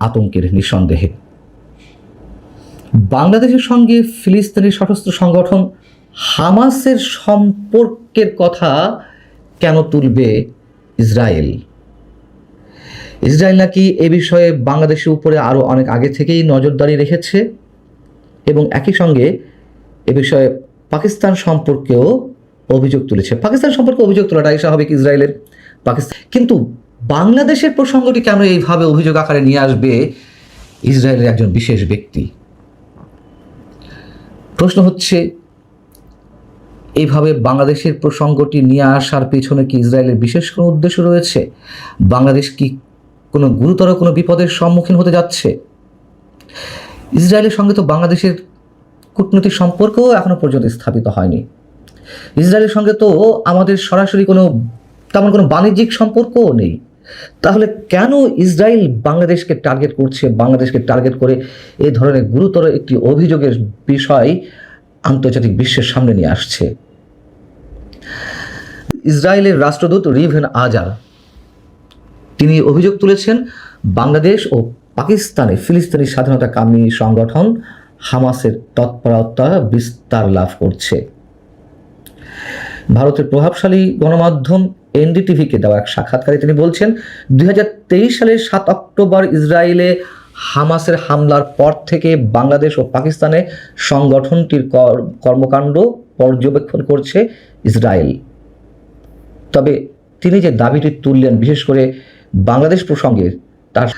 আতঙ্কের নিঃসন্দেহে। বাংলাদেশের সঙ্গে ফিলিস্তিনি সশস্ত্র সংগঠন হামাসের সম্পর্কের কথা কেন তুলবে ইসরায়েল? ইসরায়েল নাকি এ বিষয়ে বাংলাদেশের উপরে আরও অনেক আগে থেকেই নজরদারি রেখেছে এবং একই সঙ্গে এ বিষয়ে পাকিস্তান সম্পর্কেও অভিযোগ তুলেছে। পাকিস্তান সম্পর্কে অভিযোগ তোলাটাই স্বাভাবিক ইসরায়েলের। কিন্তু বাংলাদেশের প্রসঙ্গটি কেন এইভাবে অভিযোগ আকারে নিয়ে আসবে ইসরায়েলের একজন বিশেষ ব্যক্তি? প্রশ্ন হচ্ছে, এইভাবে বাংলাদেশের প্রসঙ্গটি নিয়ে আসার পেছনে কি ইসরায়েলের বিশেষ কোনো উদ্দেশ্য রয়েছে? বাংলাদেশ কি কোনো গুরুতর কোনো বিপদের সম্মুখীন হতে যাচ্ছে? ইসরায়েলের সঙ্গে তো বাংলাদেশের কূটনৈতিক সম্পর্কও এখনো পর্যন্ত স্থাপিত হয়নি। ইসরায়েলের সঙ্গে তো আমাদের সরাসরি তেমন কোনো বাণিজ্যিক সম্পর্কও নেই। তাহলে কেন ইসরায়েল বাংলাদেশকে টার্গেট করছে? বাংলাদেশকে টার্গেট করে এই ধরনের গুরুতর একটি অভিযোগের বিষয় আন্তর্জাতিক বিশ্বের সামনে নিয়ে আসছে। ইসরায়েলের রাষ্ট্রদূত রিভেন আজার তিনি অভিযোগ তুলেছেন, বাংলাদেশ ও পাকিস্তানে ফিলিস্তিনি স্বাধীনতাকামী সংগঠন হামাসের তৎপরতা বিস্তার লাভ করছে। ভারতের প্রভাবশালী গণমাধ্যম এনডিটিভিকে দেওয়া এক সাক্ষাৎকারে তিনি বলছেন, 2023 সালের 7 অক্টোবর ইসরায়েলে হামাসের হামলার পর থেকে বাংলাদেশ ও পাকিস্তানে সংগঠনটির কর্মকাণ্ড পর্যবেক্ষণ করছে ইসরায়েল। তবে তিনি যে দাবিটি তুললেন, বিশেষ করে বাংলাদেশ প্রসঙ্গে, তার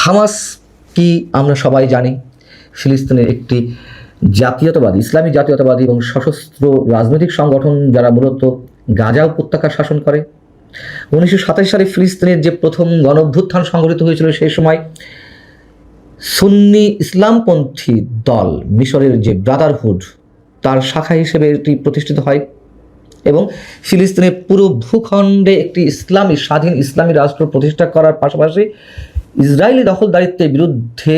হামাস কি আমরা সবাই জানি, ফিলিস্তিনের একটি জাতীয়তাবাদী, ইসলামী জাতীয়তাবাদী এবং সশস্ত্র রাজনৈতিক সংগঠন যারা মূলত গাজা উপত্যকা শাসন করে। 1927 সালে ফিলিস্তিনের যে প্রথম গণঅভ্যুত্থান সংঘটিত হয়েছিল, সেই সময় সুন্নি ইসলামপন্থী দল মিশরের যে ব্রাদারহুড, তার শাখা হিসেবে এটি প্রতিষ্ঠিত হয় এবং ফিলিস্তিনের পুরো ভূখণ্ডে একটি স্বাধীন ইসলামী রাষ্ট্র প্রতিষ্ঠা করার পাশাপাশি ইসরায়েলি দখলদারিত্বের বিরুদ্ধে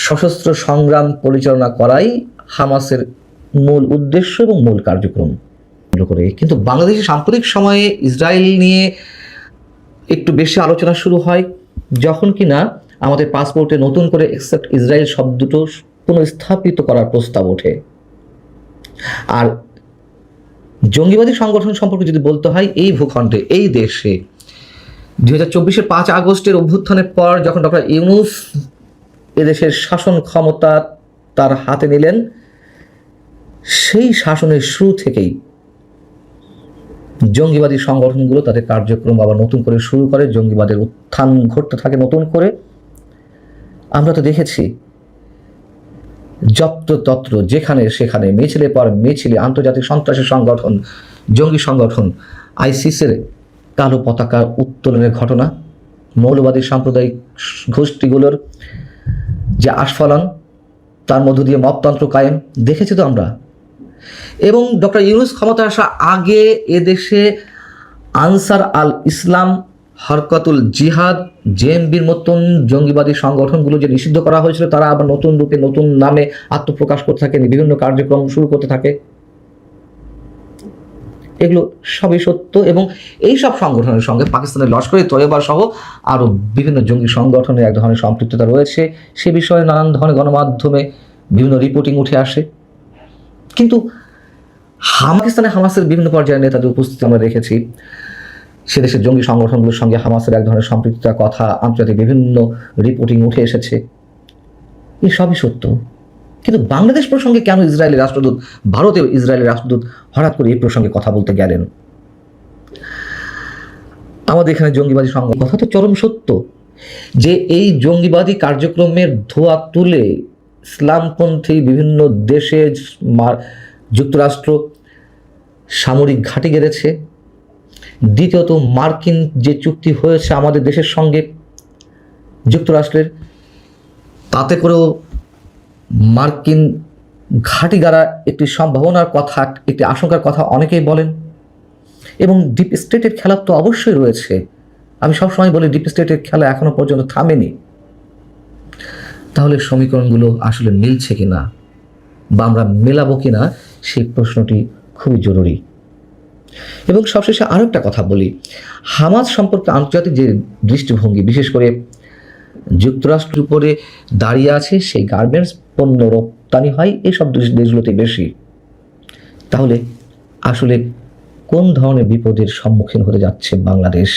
সশস্ত্র সংগ্রাম পরিচালনা করাই হামাসের মূল উদ্দেশ্য এবং মূল কার্যক্রম করে। কিন্তু বাংলাদেশের সাম্প্রতিক সময়ে ইসরায়েল নিয়ে একটু বেশি আলোচনা শুরু হয় যখন কিনা আমাদের পাসপোর্টে নতুন করে এক্সেপ্ট ইসরায়েল শব্দটি পুনঃস্থাপিত করার প্রস্তাব ওঠে। আর জঙ্গিবাদী সংগঠন সম্পর্কে যদি বলতে হয়, এই ভূখণ্ডে, এই দেশে 2024-এর 5 আগস্টের অভ্যুত্থানের পর যখন ডক্টর ইউনূস এদেশের শাসন ক্ষমতা তার হাতে নিলেন, সেই শাসনের শুরু থেকেই জঙ্গিবাদী সংগঠনগুলো তাদের কার্যক্রম আবার নতুন করে শুরু করে, জঙ্গিবাদের উত্থান ঘটতে থাকে নতুন করে। আমরা তো দেখেছি যত্রতত্র যেখানে সেখানে মিছিলে পর মিছিলে আন্তর্জাতিক সন্ত্রাসী সংগঠন, জঙ্গি সংগঠন আইসিসের কালো পতাকা উত্তোলনের ঘটনা, মৌলবাদী সাম্প্রদায়িক গোষ্ঠীগুলোর যে আস্ফালন, তার মধ্য দিয়ে মবতন্ত্র কায়েম দেখেছি তো আমরা। এবং ডক্টর ইউনূস ক্ষমতা আসা আগে এদেশে আনসার আল ইসলাম, হরকতুল জিহাদ, জেএমবির মতন জঙ্গিবাদী সংগঠনগুলো যে নিষিদ্ধ করা হয়েছিল, তারা আবার নতুন রূপে নতুন নামে আত্মপ্রকাশ করতে থাকে, বিভিন্ন কার্যক্রম শুরু করতে থাকে। এগুলো সবই সত্য এবং এই সব সংগঠনের সঙ্গে পাকিস্তানের লস্করে তৈয়বা সহ আরও বিভিন্ন জঙ্গি সংগঠনের এক ধরনের সম্পৃক্ততা রয়েছে। সে বিষয়ে নানান ধরনের গণমাধ্যমে বিভিন্ন রিপোর্টিং উঠে আসে। কিন্তু পাকিস্তানে হামাসের বিভিন্ন পর্যায়ের নেতাদের উপস্থিতি আমরা দেখেছি। সে দেশের জঙ্গি সংগঠনগুলোর সঙ্গে হামাসের এক ধরনের সম্পৃক্ততার কথা আন্তর্জাতিক বিভিন্ন রিপোর্টিং উঠে এসেছে। এই সবই সত্য। কিন্তু বাংলাদেশ প্রসঙ্গে কেন ইসরায়েলের রাষ্ট্রদূত, ভারতের ইসরায়েলের রাষ্ট্রদূত হঠাৎ করে এই প্রসঙ্গে কথা বলতে গেলেন? আমাদের এখানে জঙ্গিবাদী সংগঠন, কথা তো চরম সত্য যে এই জঙ্গিবাদী কার্যক্রমের ধোঁয়া তুলে ইসলামপন্থী বিভিন্ন দেশে যুক্তরাষ্ট্র সামরিক ঘাঁটি গেড়েছে। দ্বিতীয়ত, মার্কিন যে চুক্তি হয়েছে আমাদের দেশের সঙ্গে যুক্তরাষ্ট্রের, তাতে করেও মার্কিন ঘাঁটি গাড়া একটি সম্ভাবনার কথা, একটি আশঙ্কার কথা অনেকেই বলেন। এবং ডিপ স্টেটের খেলা তো অবশ্যই রয়েছে। আমি সবসময় বলি ডিপ স্টেটের খেলা এখনো পর্যন্ত থামেনি। তাহলে সমীকরণগুলো আসলে মিলছে কিনা বা আমরা মেলাবো কিনা, সেই প্রশ্নটি খুবই জরুরি। এবং সবশেষে আরও একটা কথা বলি, হামাস সম্পর্কে আন্তর্জাতিক যে দৃষ্টিভঙ্গি, বিশেষ করে যুক্তরাষ্ট্রের উপরে দাঁড়িয়ে আছে, সেই গার্মেন্টস পণ্য রপ্তানি হয় এইসব দেশগুলোতে বেশি। তাহলে আসলে কোন ধরনের বিপদের সম্মুখীন হতে যাচ্ছে বাংলাদেশ?